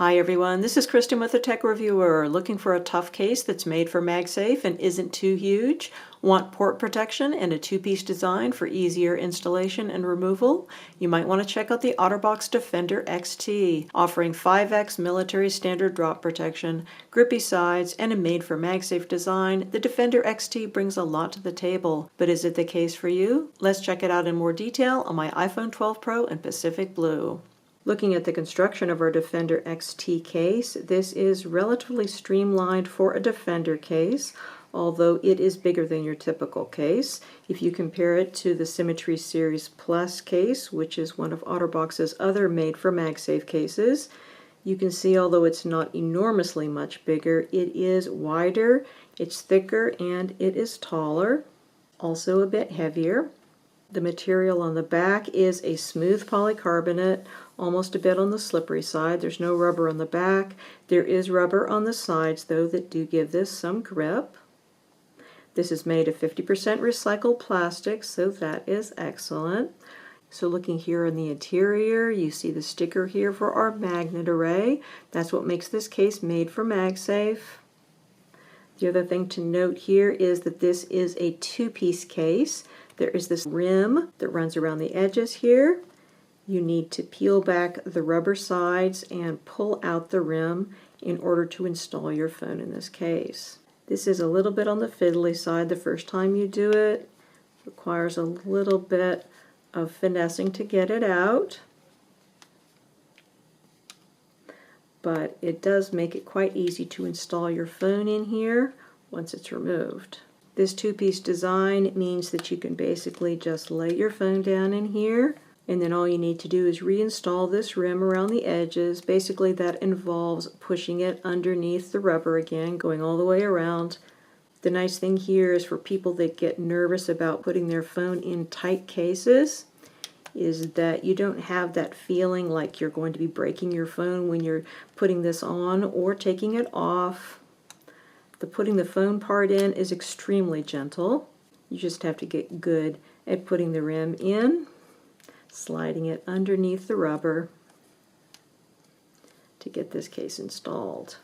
Hi everyone, this is Kristen with the Tech Reviewer. Looking for a tough case that's made for MagSafe and isn't too huge? Want port protection and a two-piece design for easier installation and removal? You might want to check out the OtterBox Defender XT, offering 5X military standard drop protection, grippy sides, and a made-for-MagSafe design. The Defender XT brings a lot to the table, but is it the case for you? Let's check it out in more detail on my iPhone 12 Pro and Pacific Blue. Looking at the construction of our Defender XT case, this is relatively streamlined for a Defender case, although it is bigger than your typical case. If you compare it to the Symmetry Series Plus case, which is one of OtterBox's other made-for-MagSafe cases, you can see although it's not enormously much bigger, it is wider, it's thicker, and it is taller, also a bit heavier. The material on the back is a smooth polycarbonate, almost a bit on the slippery side. There's no rubber on the back. There is rubber on the sides, though, that do give this some grip. This is made of 50% recycled plastic, so that is excellent. So looking here in the interior, you see the sticker here for our magnet array. That's what makes this case made for MagSafe. The other thing to note here is that this is a two-piece case. There is this rim that runs around the edges here. You need to peel back the rubber sides and pull out the rim in order to install your phone in this case. This is a little bit on the fiddly side the first time you do it. Requires a little bit of finessing to get it out. But it does make it quite easy to install your phone in here once it's removed. This two-piece design means that you can basically just lay your phone down in here, and then all you need to do is reinstall this rim around the edges. Basically that involves pushing it underneath the rubber again, going all the way around. The nice thing here is for people that get nervous about putting their phone in tight cases, is that you don't have that feeling like you're going to be breaking your phone when you're putting this on or taking it off. The putting the phone part in is extremely gentle. You just have to get good at putting the rim in, sliding it underneath the rubber to get this case installed.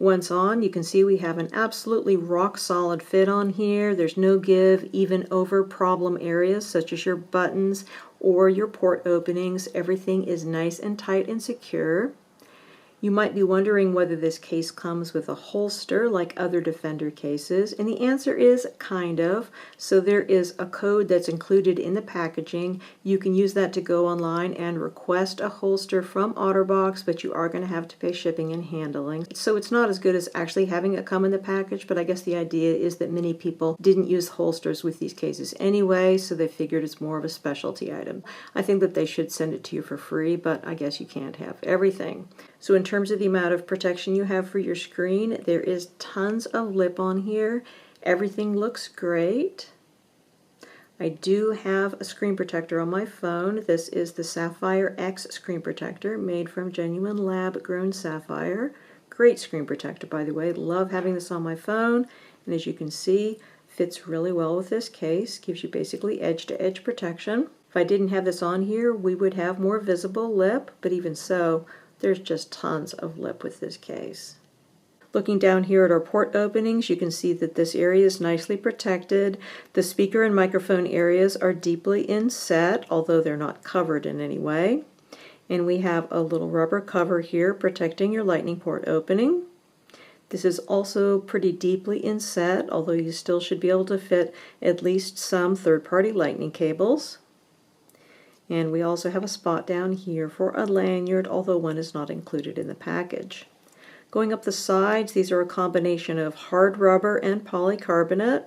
Once on, you can see we have an absolutely rock-solid fit on here. There's no give even over problem areas such as your buttons or your port openings. Everything is nice and tight and secure. You might be wondering whether this case comes with a holster like other Defender cases, and the answer is kind of. So there is a code that's included in the packaging. You can use that to go online and request a holster from OtterBox, but you are going to have to pay shipping and handling. So it's not as good as actually having it come in the package, but I guess the idea is that many people didn't use holsters with these cases anyway, so they figured it's more of a specialty item. I think that they should send it to you for free, but I guess you can't have everything. So in terms of the amount of protection you have for your screen, there is tons of lip on here. Everything looks great. I do have a screen protector on my phone. This is the Sapphire X screen protector made from genuine lab-grown sapphire. Great screen protector, by the way. Love having this on my phone. And as you can see, fits really well with this case. Gives you basically edge-to-edge protection. If I didn't have this on here, we would have more visible lip, but even so, there's just tons of lip with this case. Looking down here at our port openings, you can see that this area is nicely protected. The speaker and microphone areas are deeply inset, although they're not covered in any way. And we have a little rubber cover here protecting your lightning port opening. This is also pretty deeply inset, although you still should be able to fit at least some third-party lightning cables. And we also have a spot down here for a lanyard, although one is not included in the package. Going up the sides, these are a combination of hard rubber and polycarbonate.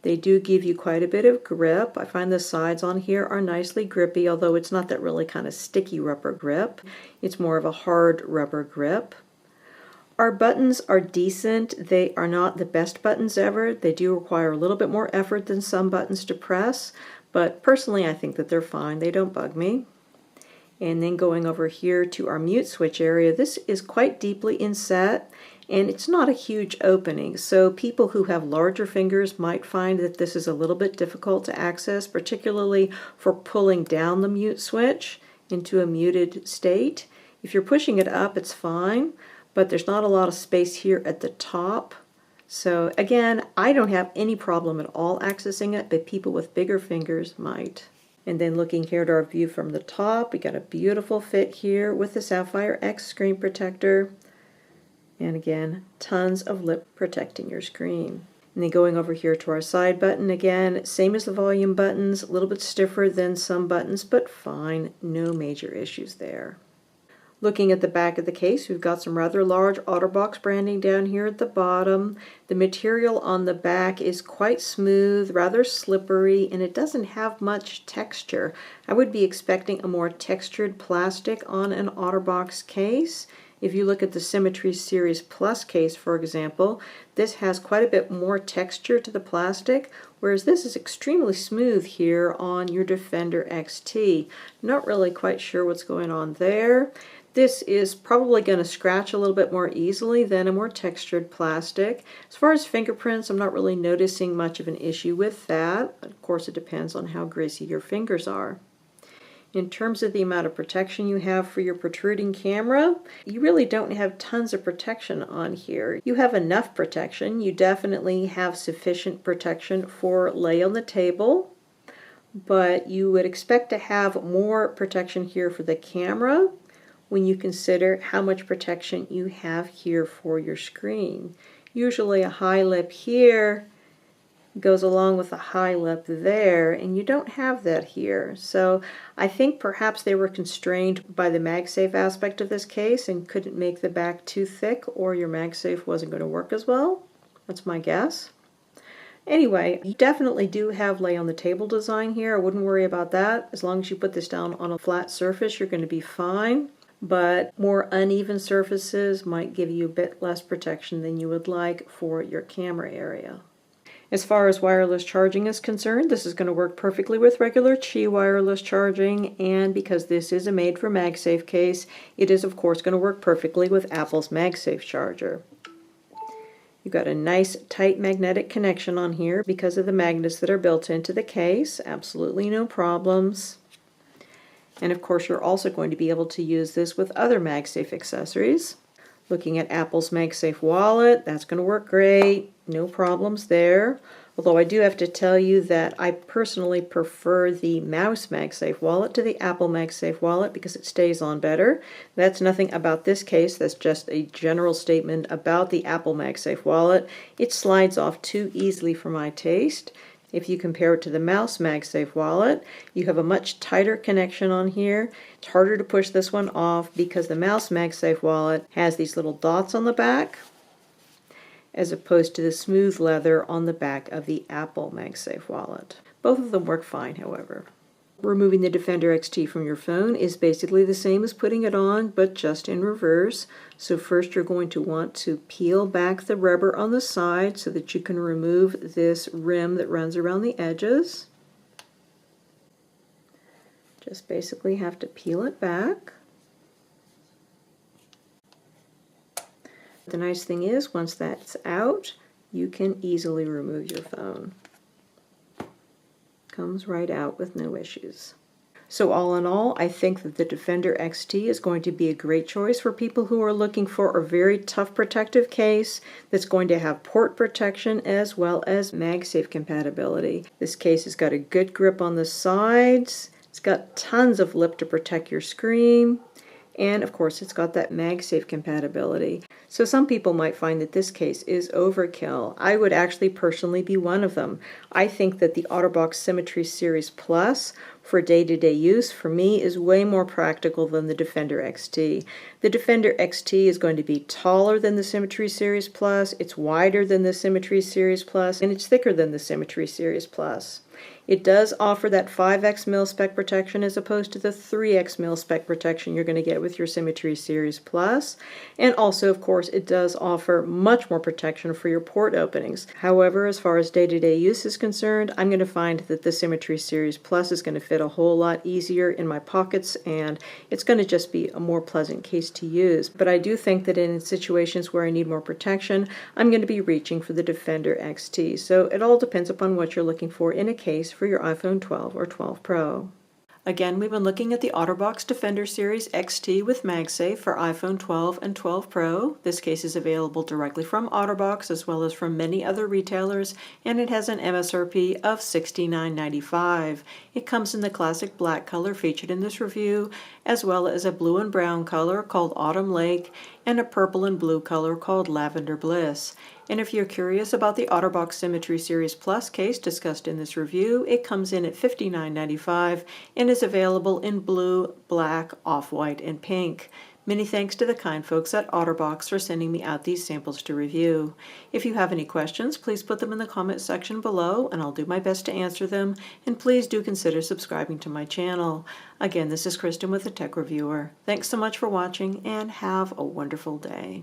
They do give you quite a bit of grip. I find the sides on here are nicely grippy, although it's not that really kind of sticky rubber grip. It's more of a hard rubber grip. Our buttons are decent. They are not the best buttons ever. They do require a little bit more effort than some buttons to press, but personally I think that they're fine. They don't bug me. And then going over here to our mute switch area, this is quite deeply inset, and it's not a huge opening, so people who have larger fingers might find that this is a little bit difficult to access, particularly for pulling down the mute switch. into a muted state. If you're pushing it up, it's fine, but there's not a lot of space here at the top. So again, I don't have any problem at all accessing it, but people with bigger fingers might. And then looking here at our view from the top, we got a beautiful fit here with the Sapphire X screen protector. And again, tons of lip protecting your screen. And then going over here to our side button, again, same as the volume buttons, a little bit stiffer than some buttons, but fine, no major issues there. Looking at the back of the case, we've got some rather large OtterBox branding down here at the bottom. The material on the back is quite smooth, rather slippery, and it doesn't have much texture. I would be expecting a more textured plastic on an OtterBox case. If you look at the Symmetry Series Plus case, for example, this has quite a bit more texture to the plastic, whereas this is extremely smooth here on your Defender XT. Not really quite sure what's going on there. This is probably going to scratch a little bit more easily than a more textured plastic. As far as fingerprints, I'm not really noticing much of an issue with that. Of course, it depends on how greasy your fingers are. In terms of the amount of protection you have for your protruding camera, you really don't have tons of protection on here. You have enough protection. You definitely have sufficient protection for lay on the table, but you would expect to have more protection here for the camera when you consider how much protection you have here for your screen. Usually a high lip here goes along with a high lip there, and you don't have that here. So I think perhaps they were constrained by the MagSafe aspect of this case and couldn't make the back too thick, or your MagSafe wasn't going to work as well. That's my guess. Anyway, you definitely do have lay on the table design here. I wouldn't worry about that. As long as you put this down on a flat surface, you're going to be fine. But more uneven surfaces might give you a bit less protection than you would like for your camera area. As far as wireless charging is concerned, this is going to work perfectly with regular Qi wireless charging, and because this is a made for MagSafe case, it is of course going to work perfectly with Apple's MagSafe charger. You've got a nice tight magnetic connection on here because of the magnets that are built into the case. Absolutely no problems. And of course, you're also going to be able to use this with other MagSafe accessories. Looking at Apple's MagSafe wallet, that's going to work great. No problems there. Although I do have to tell you that I personally prefer the mouse MagSafe wallet to the Apple MagSafe wallet because it stays on better. That's nothing about this case. That's just a general statement about the Apple MagSafe wallet. It slides off too easily for my taste. If you compare it to the mouse MagSafe wallet, you have a much tighter connection on here. It's harder to push this one off because the mouse MagSafe wallet has these little dots on the back, as opposed to the smooth leather on the back of the Apple MagSafe wallet. Both of them work fine, however. Removing the Defender XT from your phone is basically the same as putting it on, but just in reverse. So first you're going to want to peel back the rubber on the side so that you can remove this rim that runs around the edges. Just basically have to peel it back. The nice thing is, once that's out, you can easily remove your phone. Comes right out with no issues. So all in all, I think that the Defender XT is going to be a great choice for people who are looking for a very tough protective case that's going to have port protection as well as MagSafe compatibility. This case has got a good grip on the sides, it's got tons of lip to protect your screen, and of course it's got that MagSafe compatibility. So some people might find that this case is overkill. I would actually personally be one of them. I think that the OtterBox Symmetry Series Plus for day-to-day use for me is way more practical than the Defender XT. The Defender XT is going to be taller than the Symmetry Series Plus, it's wider than the Symmetry Series Plus, and it's thicker than the Symmetry Series Plus. It does offer that 5x mil-spec protection as opposed to the 3x mil-spec protection you're going to get with your Symmetry Series Plus. And also, of course, it does offer much more protection for your port openings. However, as far as day-to-day use is concerned, I'm going to find that the Symmetry Series Plus is going to fit a whole lot easier in my pockets, and it's going to just be a more pleasant case to use. But I do think that in situations where I need more protection, I'm going to be reaching for the Defender XT. So it all depends upon what you're looking for in a case for your iPhone 12 or 12 Pro. Again, we've been looking at the OtterBox Defender Series XT with MagSafe for iPhone 12 and 12 Pro. This case is available directly from OtterBox as well as from many other retailers, and it has an MSRP of $69.95. It comes in the classic black color featured in this review, as well as a blue and brown color called Autumn Lake, and a purple and blue color called Lavender Bliss. And if you're curious about the OtterBox Symmetry Series Plus case discussed in this review, it comes in at $59.95 and is available in blue, black, off-white, and pink. Many thanks to the kind folks at OtterBox for sending me out these samples to review. If you have any questions, please put them in the comment section below, and I'll do my best to answer them. And please do consider subscribing to my channel. Again, this is Kristen with the Tech Reviewer. Thanks so much for watching, and have a wonderful day.